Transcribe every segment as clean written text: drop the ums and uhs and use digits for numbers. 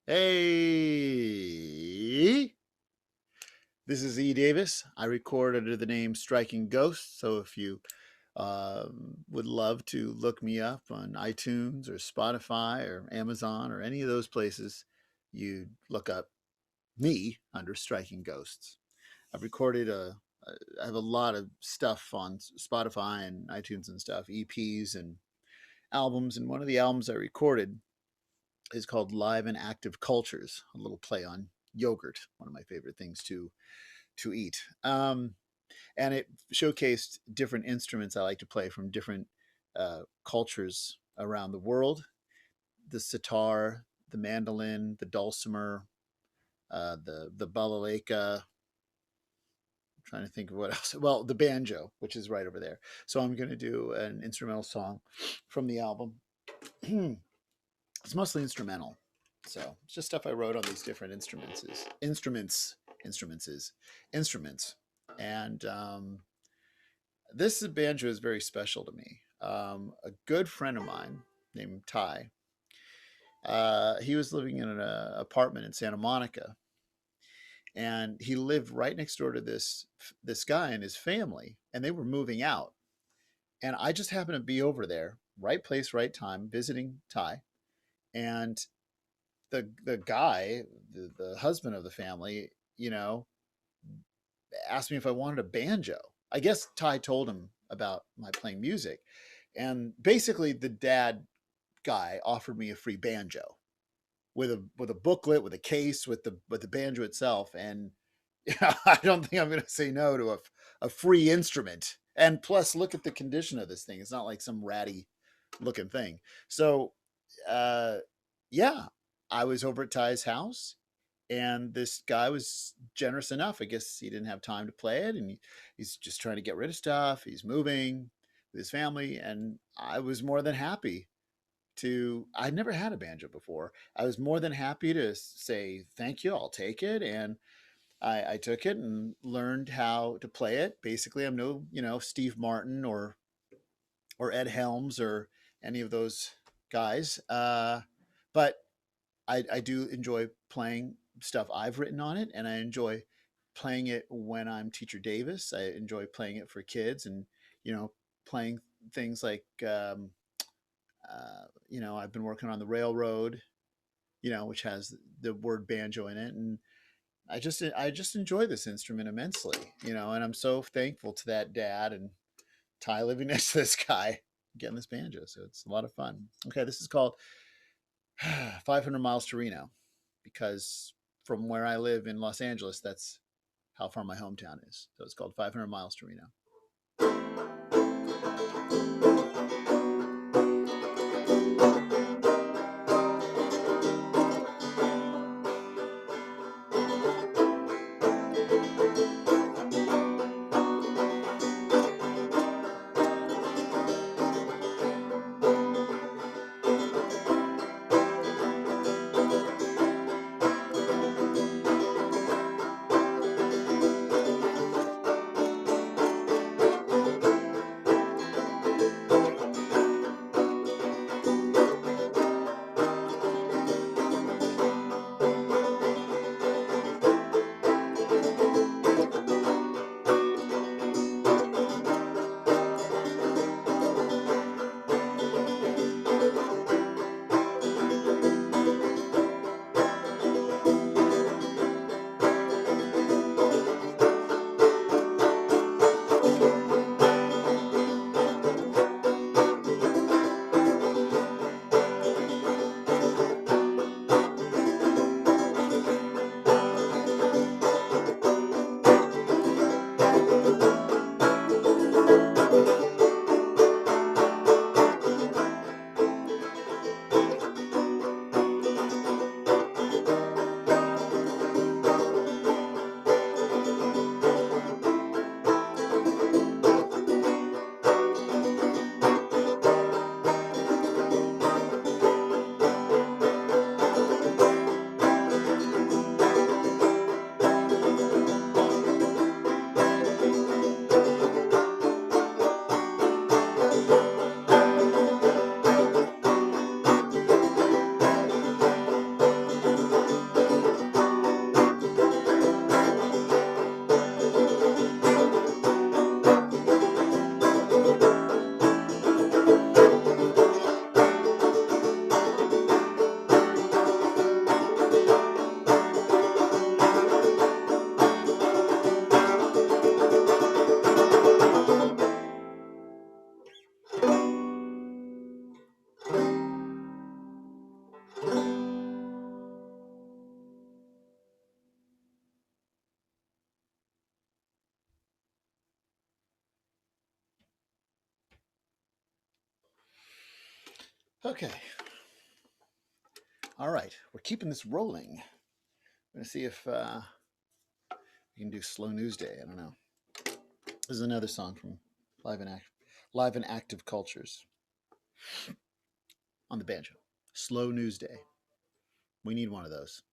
Hey, this is E. Davis. I record under the name Striking Ghosts. So if you would love to look me up on iTunes or Spotify or Amazon or any of those places, you look up me under Striking Ghosts. I've recorded I have a lot of stuff on Spotify and iTunes and stuff, EPs and albums. And one of the albums I recorded is called Live and Active Cultures, a little play on yogurt, one of my favorite things to eat. And it showcased different instruments I like to play from different cultures around the world: the sitar, the mandolin, the dulcimer, the balalaika. I'm trying to think of what else. Well, the banjo, which is right over there. So I'm going to do an instrumental song from the album. It's mostly instrumental. So it's just stuff I wrote on these different instruments. And this banjo is very special to me. A good friend of mine named Ty, he was living in an apartment in Santa Monica, and he lived right next door to this guy and his family, and they were moving out. And I just happened to be over there, right place, right time, visiting Ty, and the guy, the husband of the family, you know, asked me if I wanted a banjo. I guess Ty told him about my playing music, and basically the dad guy offered me a free banjo with a booklet, with a case, with the banjo itself, and I don't think I'm going to say no to a free instrument. And plus, look at the condition of this thing. It's not like some ratty looking thing. So, uh, yeah, I was over at Ty's house, and this guy was generous enough. I guess he didn't have time to play it, and he's just trying to get rid of stuff. He's moving with his family, and I was more than happy to. I'd never had a banjo before. I was more than happy to say thank you. I'll take it, and I took it and learned how to play it. Basically, I'm no Steve Martin or Ed Helms or any of those guys, but I do enjoy playing stuff I've written on it, and I enjoy playing it when I'm Teacher Davis. I enjoy playing it for kids, and playing things like I've been working on the railroad, which has the word banjo in it, and I just enjoy this instrument immensely, and I'm so thankful to that dad and Ty living next to this guy getting this banjo. So it's a lot of fun. Okay, this is called 500 Miles to Reno, because from where I live in Los Angeles, that's how far my hometown is. So it's called 500 Miles to Reno. Okay. All right. We're keeping this rolling. I'm going to see if we can do Slow News Day. I don't know. This is another song from Live and Active Cultures on the banjo. Slow News Day. We need one of those.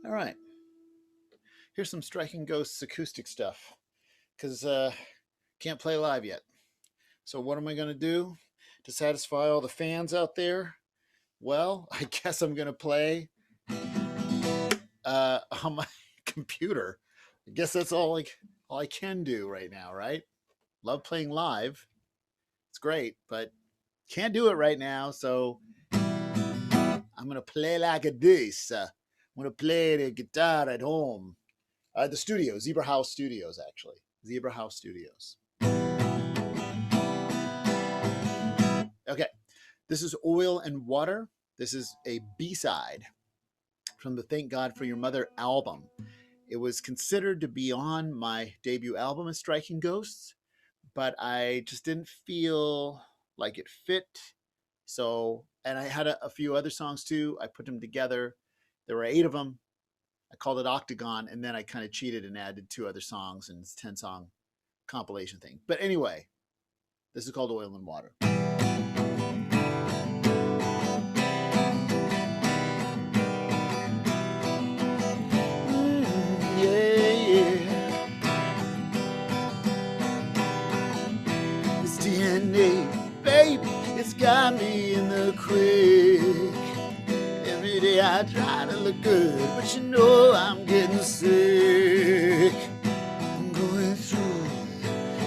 All right. Here's some Striking Ghosts acoustic stuff because can't play live yet. So what am I going to do to satisfy all the fans out there? Well, I guess I'm going to play on my computer. I guess that's all I can do right now, right? Love playing live. It's great, but can't do it right now. So I'm going to play like this. I'm going to play the guitar at home. The studio, Zebra House Studios, actually. Zebra House Studios. Okay, this is Oil and Water. This is a B-side from the Thank God for Your Mother album. It was considered to be on my debut album as Striking Ghosts, but I just didn't feel like it fit. So, and I had a few other songs too. I put them together. There were 8 of them. I called it Octagon, and then I kind of cheated and added 2 other songs, and it's a 10-song compilation thing. But anyway, this is called Oil and Water. This DNA, baby, it's got me in the creek. Every day I try to look good, but you know I'm getting sick. I'm going through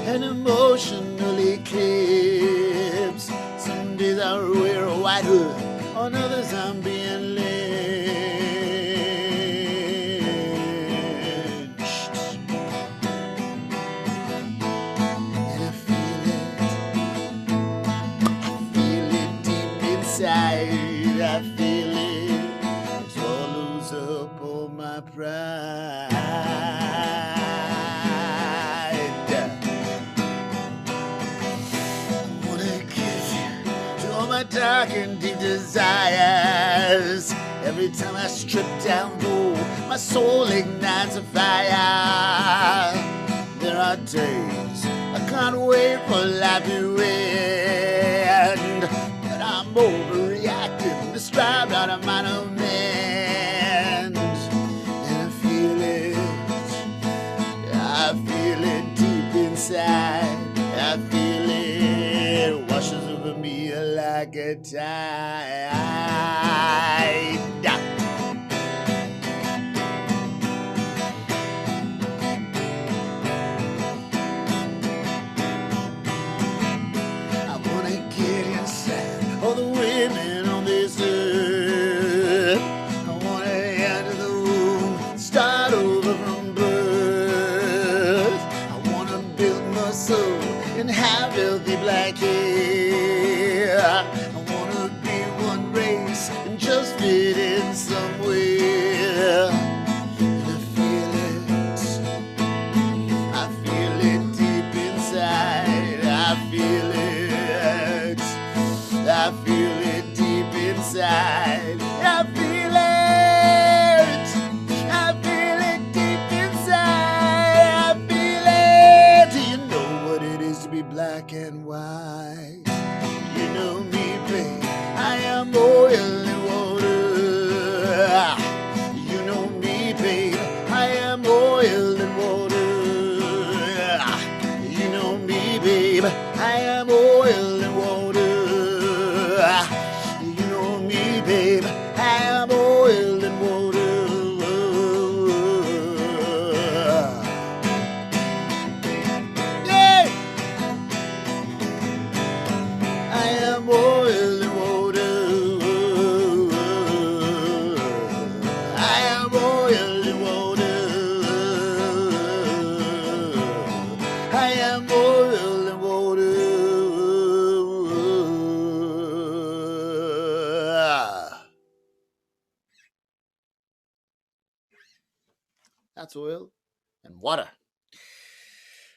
an emotional eclipse. Some days I wear a white hood, on others I'm being lynched. And I feel it deep inside. I feel it swallows up all my pride. I wanna give to all my dark and deep desires. Every time I strip down low, my soul ignites a fire. There are days I can't wait for life to end, but I'm overreacting, described out of my own end. And I feel it deep inside. I feel it washes over me like a tide. I wanna get inside all the women on this earth. I wanna and have filthy black hair. I wanna be one race and just fit in somewhere. And I feel it deep inside. I feel it deep inside. I feel it deep inside. I feel it. Do you know what it is to be black and white? You know me, babe, I am oil and water. You know me, babe, I am oil and water. You know me, babe, I am oil and water. You know me, babe, I am oil and water. Yeah! I am oil and water. I am oil and water. I am oil and water. That's oil and water.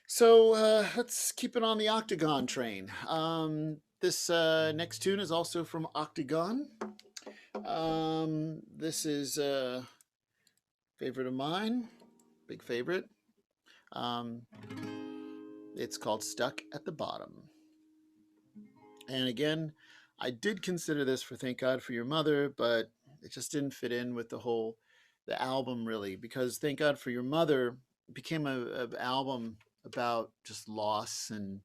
So let's keep it on the Octagon train. This next tune is also from Octagon. This is a favorite of mine, big favorite. It's called Stuck at the Bottom. And again, I did consider this for Thank God for Your Mother, but it just didn't fit in with the album really, because Thank God for Your Mother became an album about just loss and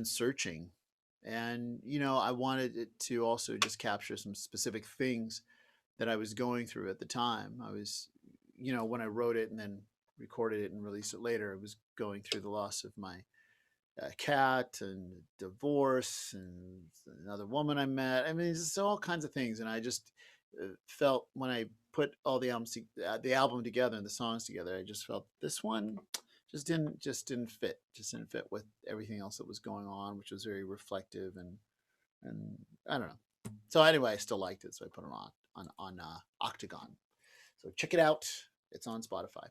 searching. And, you know, I wanted it to also just capture some specific things that I was going through at the time. I was, you know, when I wrote it and then recorded it and released it later, I was going through the loss of my cat and divorce and another woman I met. I mean, it's all kinds of things. And I just felt when I put all the album together and the songs together, I just felt this one just didn't fit with everything else that was going on, which was very reflective and I don't know. So anyway, I still liked it, so I put it on Octagon. So check it out. It's on Spotify.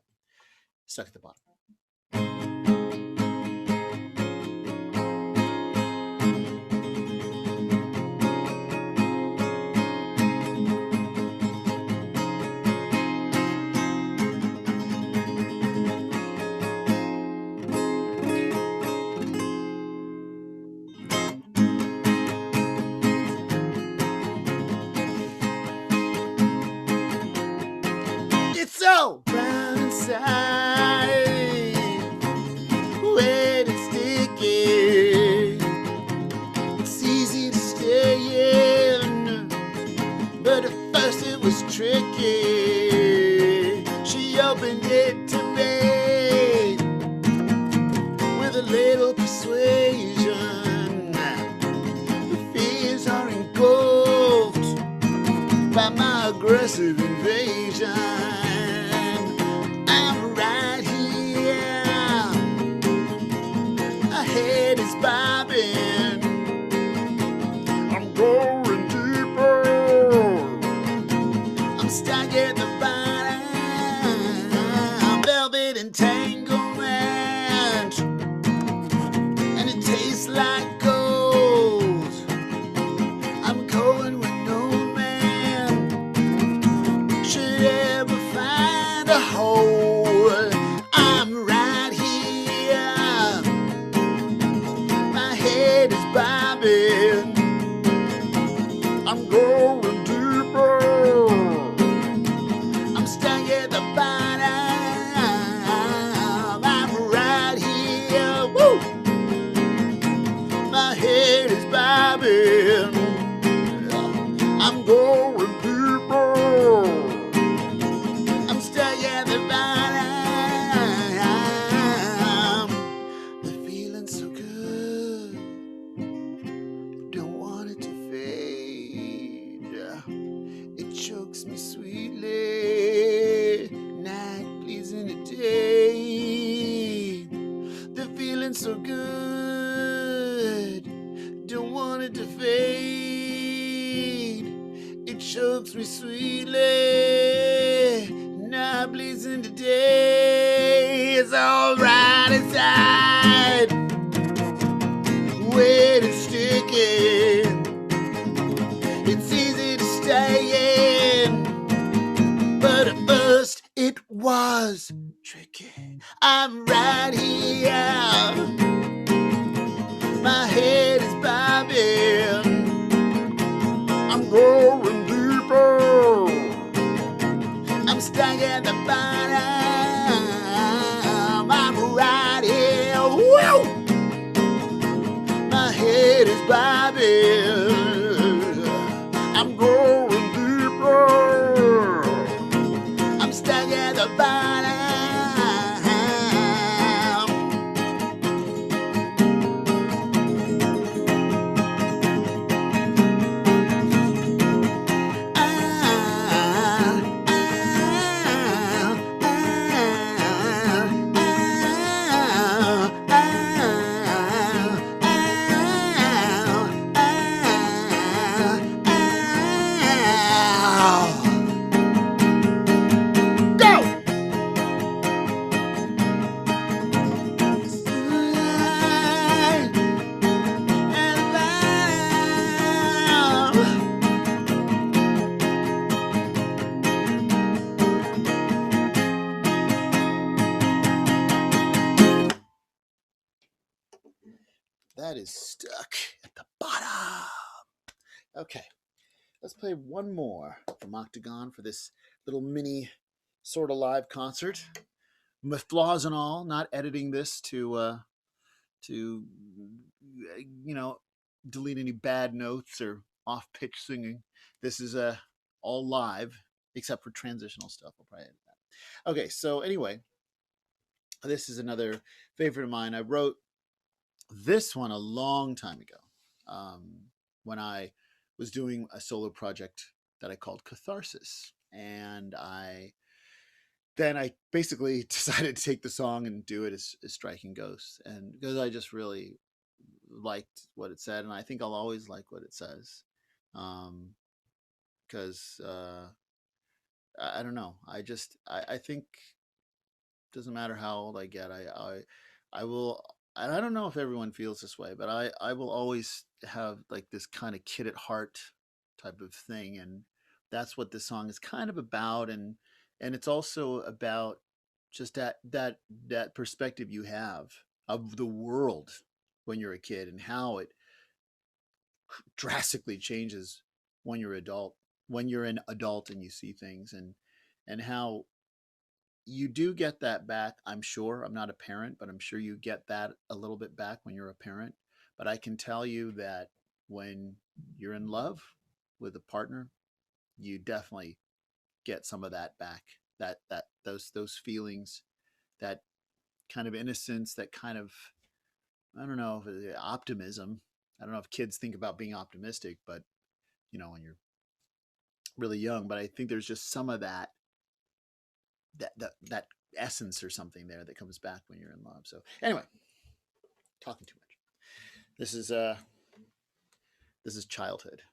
Stuck at the Bottom. It's so brown inside, wet and sticky. It's easy to stay in, but at first it was tricky. She opened it to me with a little persuasion. The fears are engulfed by my aggressive invasion. I'm right here, my head is bobbing, I'm going deeper, I'm stuck at the bottom, velvet entanglement, and it tastes like gold. I'm going where no man should ever find a hole. I'm right here, my head is bobbing, I'm going deeper, I'm stuck at the bottom. I'm right here, woo! My head is bobbing, I'm going deeper, I'm stuck at the bottom. The feeling's so good, don't want it to fade. It chokes me sweetly, night bleeds in the day. The feeling's so good, don't want it to fade. It chokes me sweetly, now it bleeds into day. It's alright inside, wet and sticky. It's easy to stay in, but at first it was tricky. I'm right here, my head is bobbing, I'm going deeper, I'm stuck at the bottom, I'm right here, whoa! My head is bobbing, I'm going deeper, I'm stuck at the bottom. That is Stuck at the Bottom. Okay, let's play one more from Octagon for this little mini sort of live concert. With flaws and all, not editing this to delete any bad notes or off pitch singing. This is all live except for transitional stuff. I'll probably edit that. Okay, so anyway, this is another favorite of mine. I wrote this one a long time ago when I was doing a solo project that I called Catharsis. And I basically decided to take the song and do it as Striking Ghosts. And because I just really liked what it said, and I think I'll always like what it says. Because I don't know. I think it doesn't matter how old I get. I will, and I don't know if everyone feels this way, but I will always have like this kind of kid at heart type of thing, and that's what this song is kind of about, and it's also about just that perspective you have of the world when you're a kid, and how it drastically changes when you're an adult and you see things, and how you do get that back. I'm sure, I'm not a parent, but I'm sure you get that a little bit back when you're a parent. But I can tell you that when you're in love with a partner, you definitely get some of that back. Those feelings, that kind of innocence, that kind of, I don't know, optimism. I don't know if kids think about being optimistic, but when you're really young. But I think there's just some of that essence or something there that comes back when you're in love. So anyway, talking too much. This is Childhood.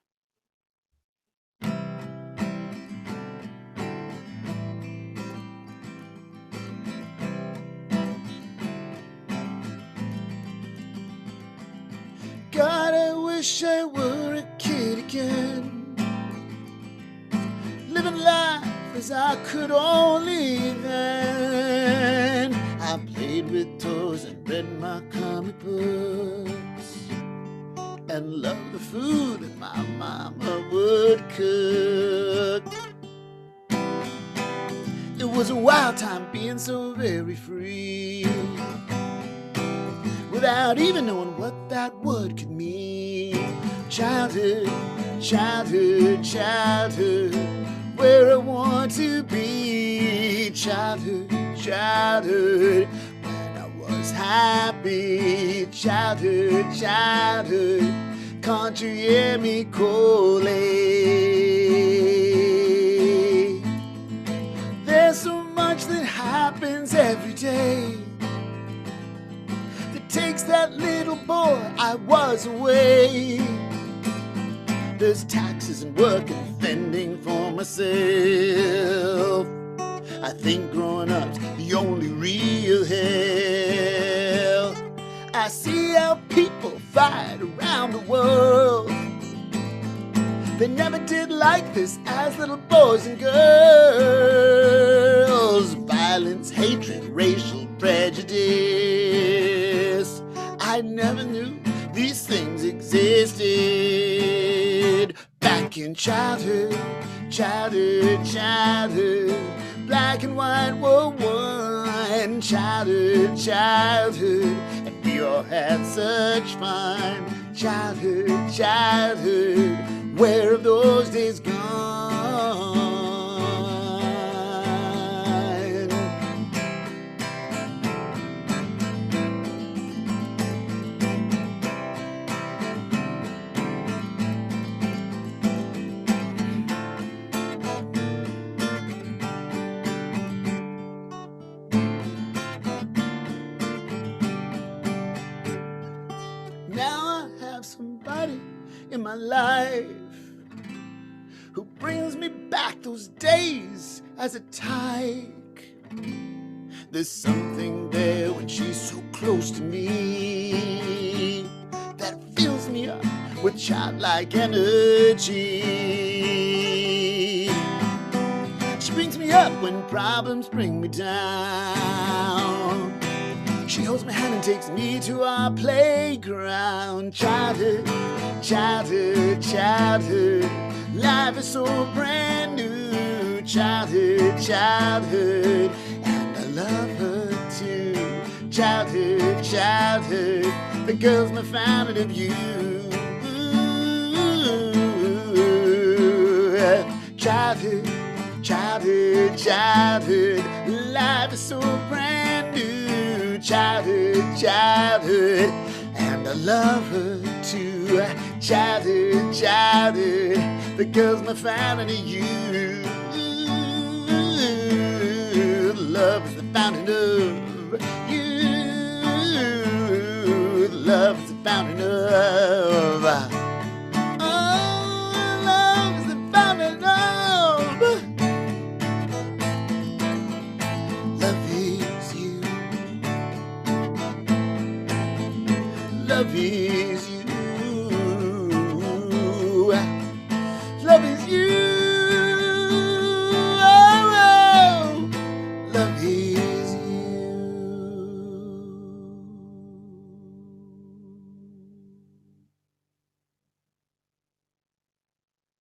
God, I wish I were a kid again, living life as I could only then. I played with toys and read my comic books, and loved the food that my mama would cook. It was a wild time being so very free, without even knowing what that word could mean. Childhood, childhood, childhood, where I want to be. Childhood, childhood, when I was happy. Childhood, childhood, can't you hear me calling? There's so much that happens every day that takes that little boy, I was away. There's taxes and work and fending for myself. I think growing up's the only real hell. I see how people fight around the world. They never did like this as little boys and girls. Violence, hatred, racial prejudice. I never knew these things existed. Back in childhood, black and white were one. Childhood, and we all had such fun. Childhood, where have those days gone? Now I have somebody in my life who brings me back those days as a tyke. There's something there when she's so close to me that fills me up with childlike energy. She brings me up when problems bring me down. She holds my hand and takes me to our playground. Childhood, life is so brand new. Childhood, and I love her too. Childhood, the girl's my fountain of youth. Childhood, life is so brand new. Childhood, and I love her too. Childhood, the girl's my fountain of youth. Love is the fountain of youth. Love is the fountain of. Oh, love is the fountain of. Love is you. Love is you. Love is you. Oh, love is you.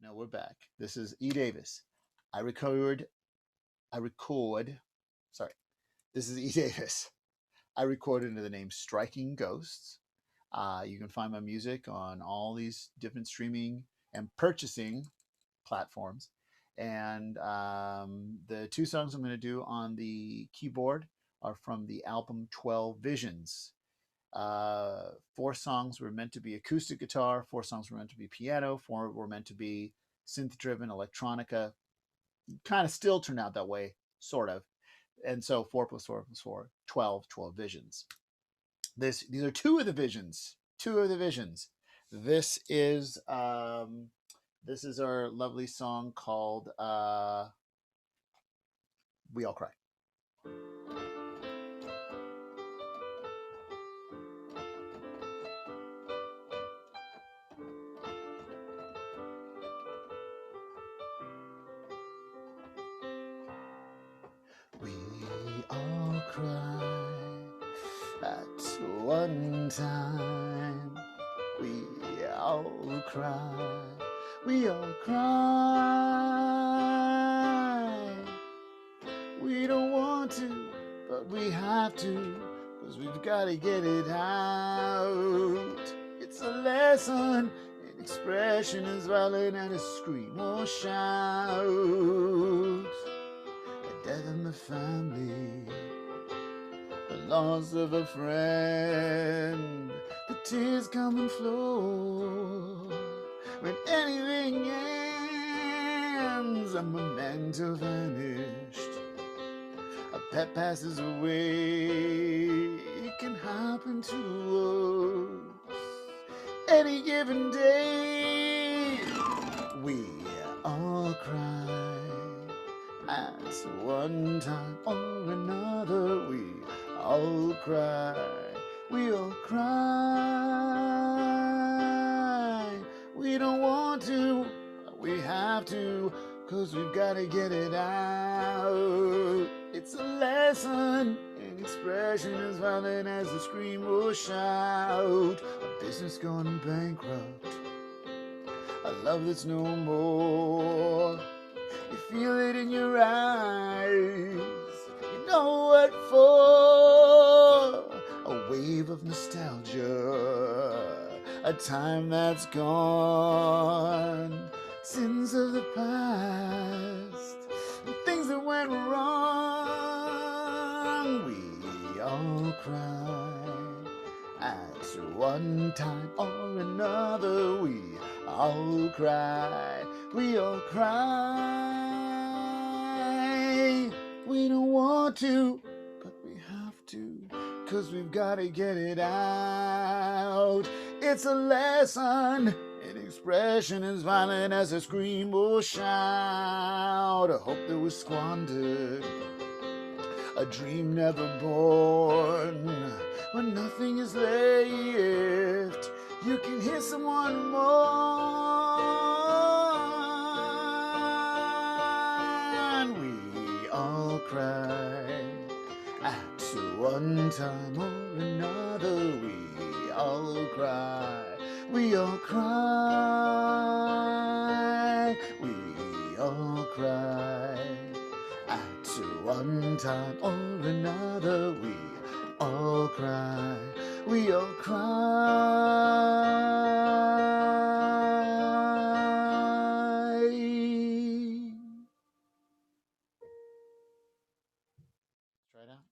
Now we're back. This is E. Davis. Sorry. This is E. Davis. I recorded under the name Striking Ghosts. You can find my music on all these different streaming and purchasing platforms. And the two songs I'm going to do on the keyboard are from the album 12 Visions. 4 songs were meant to be acoustic guitar, 4 songs were meant to be piano, 4 were meant to be synth-driven electronica. Kind of still turned out that way, sort of. And so 4 plus 4 plus 4, 12 Visions. These are 2 of the visions. This is our lovely song called We All Cry. We all cry at one time. We all cry. We all cry. We don't want to, but we have to, 'cause we've got to get it out. It's a lesson in expression as valid as a scream or shout. The death in the family, the loss of a friend, the tears come and flow when anything ends. A memento vanished, a that passes away. It can happen to us any given day. We all cry at one time or another. We all cry. We all cry. We don't want to, but we have to, 'cause we've got to get it out. It's a lesson in expression as violent as a scream or shout. A business gone bankrupt, a love that's no more. You feel it in your eyes, you know what for. A wave of nostalgia, a time that's gone. Sins of the past, things that went wrong. We all cry at one time or another. We all cry. We all cry. We don't want to, but we have to, 'cause we've got to get it out. It's a lesson in expression as violent as a scream or shout. A hope that was squandered, a dream never born. When nothing is left, you can hear someone mourn. We all cry at one time or another. We all cry. We all cry. We all cry. At one time or another, we all cry. We all cry. Try it out.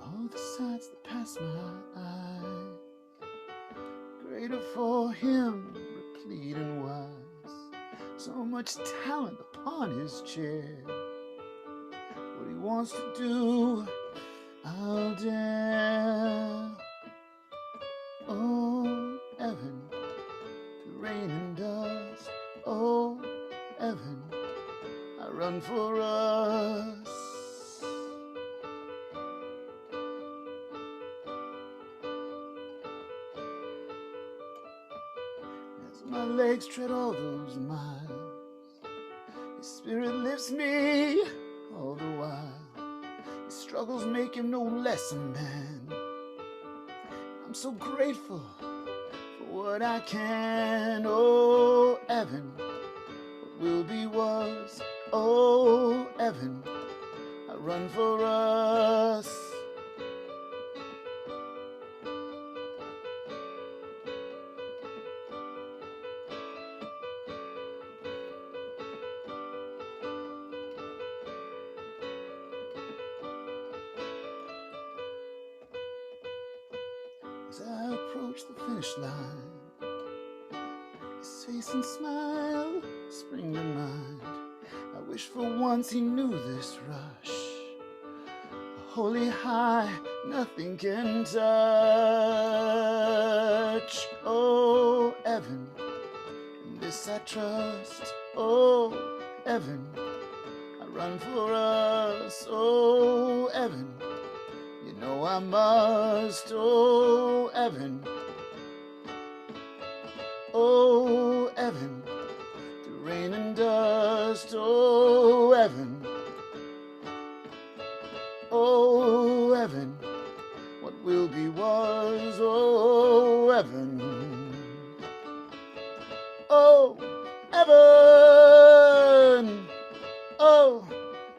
All the sights that pass my eye, greater for him, replete and wise. So much talent upon his chair. What he wants to do, I'll dare. Oh, Evan, through rain and dust. Oh, Evan, I run for us. My legs tread all those miles, his spirit lifts me all the while. His struggles make him no less a man. I'm so grateful for what I can. Oh, Evan, what will be was. Oh, Evan, I run for us. As I approach the finish line, his face and smile spring to mind. I wish for once he knew this rush, a holy high nothing can touch. Oh, Evan, in this I trust. Oh, Evan, I run for us. Oh, Evan, you know I must. Oh, Evan. Oh, Evan. Through rain and dust. Oh, Evan. Oh, Evan. What will be was. Oh, Evan. Oh, Evan. Oh,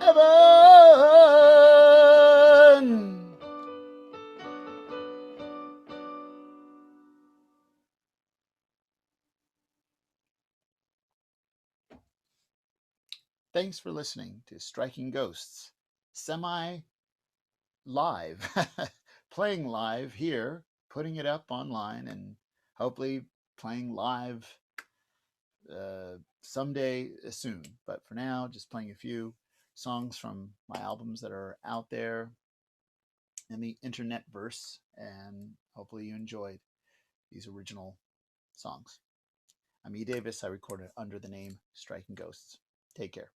Evan. Thanks for listening to Striking Ghosts, semi live, playing live here, putting it up online, and hopefully playing live someday soon. But for now, just playing a few songs from my albums that are out there in the internet verse, and hopefully you enjoyed these original songs. I'm E. Davis. I recorded under the name Striking Ghosts. Take care.